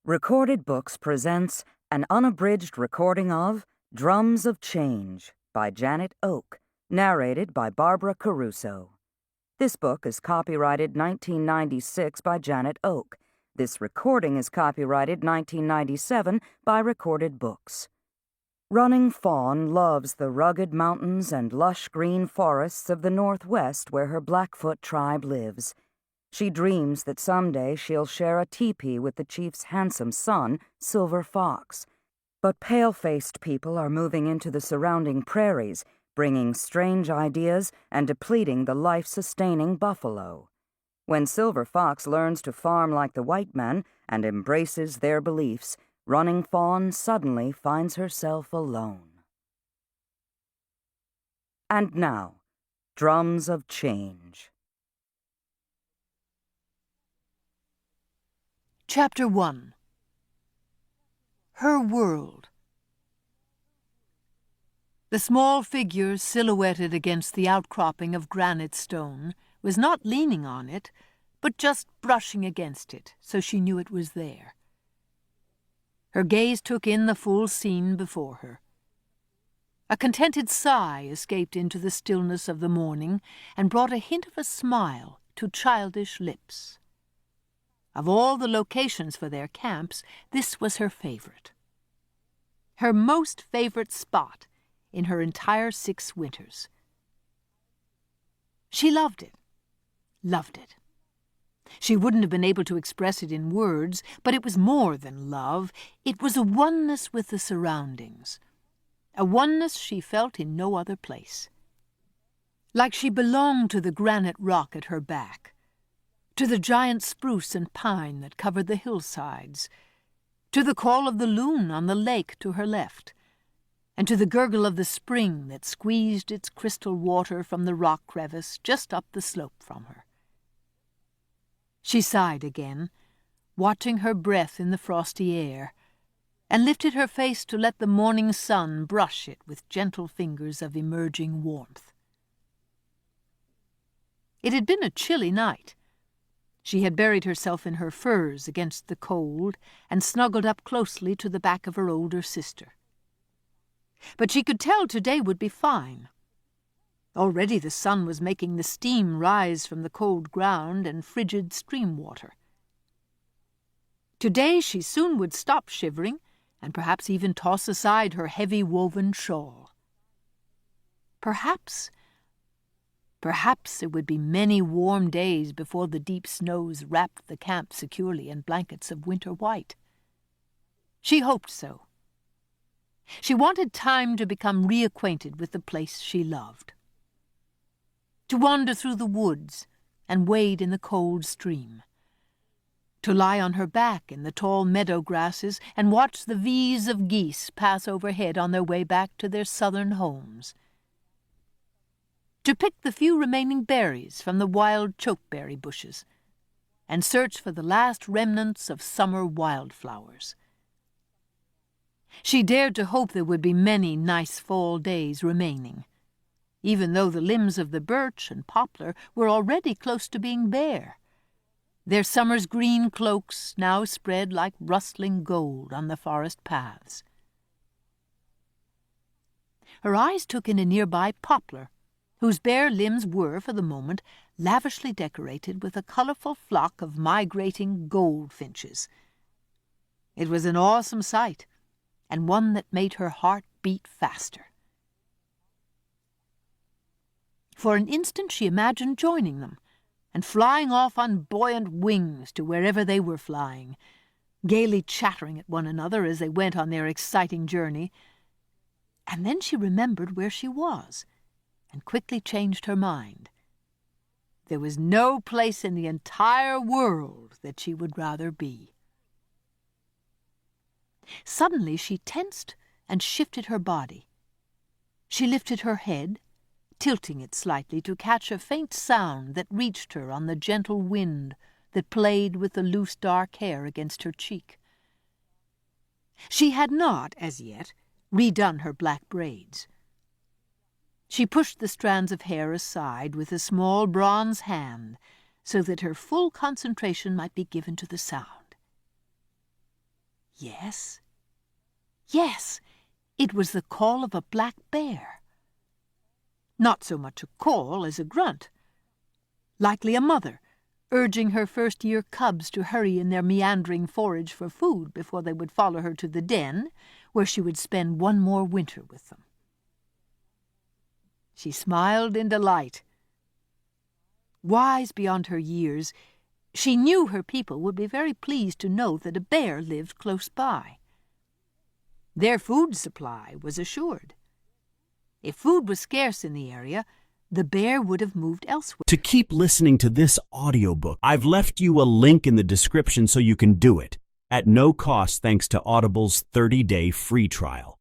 Recorded Books presents an unabridged recording of Drums of Change by Janette Oke, narrated by Barbara Caruso. This book is copyrighted 1996 by Janette Oke. This recording is copyrighted 1997 by Recorded Books. Running Fawn loves the rugged mountains and lush green forests of the Northwest where her Blackfoot tribe lives. She dreams that someday she'll share a teepee with the chief's handsome son, Silver Fox. But pale-faced people are moving into the surrounding prairies, bringing strange ideas and depleting the life-sustaining buffalo. When Silver Fox learns to farm like the white men and embraces their beliefs, Running Fawn suddenly finds herself alone. And now, Drums of Change. Chapter 1. Her World. The small figure silhouetted against the outcropping of granite stone was not leaning on it, but just brushing against it, so she knew it was there. Her gaze took in the full scene before her. A contented sigh escaped into the stillness of the morning and brought a hint of a smile to childish lips. Of all the locations for their camps, this was her favorite. Her most favorite spot in her entire 6 winters. She loved it. Loved it. She wouldn't have been able to express it in words, but it was more than love. It was a oneness with the surroundings. A oneness she felt in no other place. Like she belonged to the granite rock at her back, to the giant spruce and pine that covered the hillsides, to the call of the loon on the lake to her left, and to the gurgle of the spring that squeezed its crystal water from the rock crevice just up the slope from her. She sighed again, watching her breath in the frosty air, and lifted her face to let the morning sun brush it with gentle fingers of emerging warmth. It had been a chilly night. She had buried herself in her furs against the cold and snuggled up closely to the back of her older sister. But she could tell today would be fine. Already the sun was making the steam rise from the cold ground and frigid stream water. Today she soon would stop shivering and perhaps even toss aside her heavy woven shawl. Perhaps it would be many warm days before the deep snows wrapped the camp securely in blankets of winter white. She hoped so. She wanted time to become reacquainted with the place she loved. To wander through the woods and wade in the cold stream. To lie on her back in the tall meadow grasses and watch the V's of geese pass overhead on their way back to their southern homes. To pick the few remaining berries from the wild chokeberry bushes and search for the last remnants of summer wildflowers. She dared to hope there would be many nice fall days remaining, even though the limbs of the birch and poplar were already close to being bare, their summer's green cloaks now spread like rustling gold on the forest paths. Her eyes took in a nearby poplar, whose bare limbs were, for the moment, lavishly decorated with a colorful flock of migrating goldfinches. It was an awesome sight, and one that made her heart beat faster. For an instant she imagined joining them, and flying off on buoyant wings to wherever they were flying, gaily chattering at one another as they went on their exciting journey. And then she remembered where she was, and quickly changed her mind. There was no place in the entire world that she would rather be. Suddenly she tensed and shifted her body. She lifted her head, tilting it slightly to catch a faint sound that reached her on the gentle wind that played with the loose dark hair against her cheek. She had not, as yet, redone her black braids. She pushed the strands of hair aside with a small bronze hand so that her full concentration might be given to the sound. Yes. Yes, it was the call of a black bear. Not so much a call as a grunt. Likely a mother, urging her first-year cubs to hurry in their meandering forage for food before they would follow her to the den, where she would spend one more winter with them. She smiled in delight. Wise beyond her years, she knew her people would be very pleased to know that a bear lived close by. Their food supply was assured. If food was scarce in the area, the bear would have moved elsewhere. To keep listening to this audiobook, I've left you a link in the description so you can do it, at no cost thanks to Audible's 30-day free trial.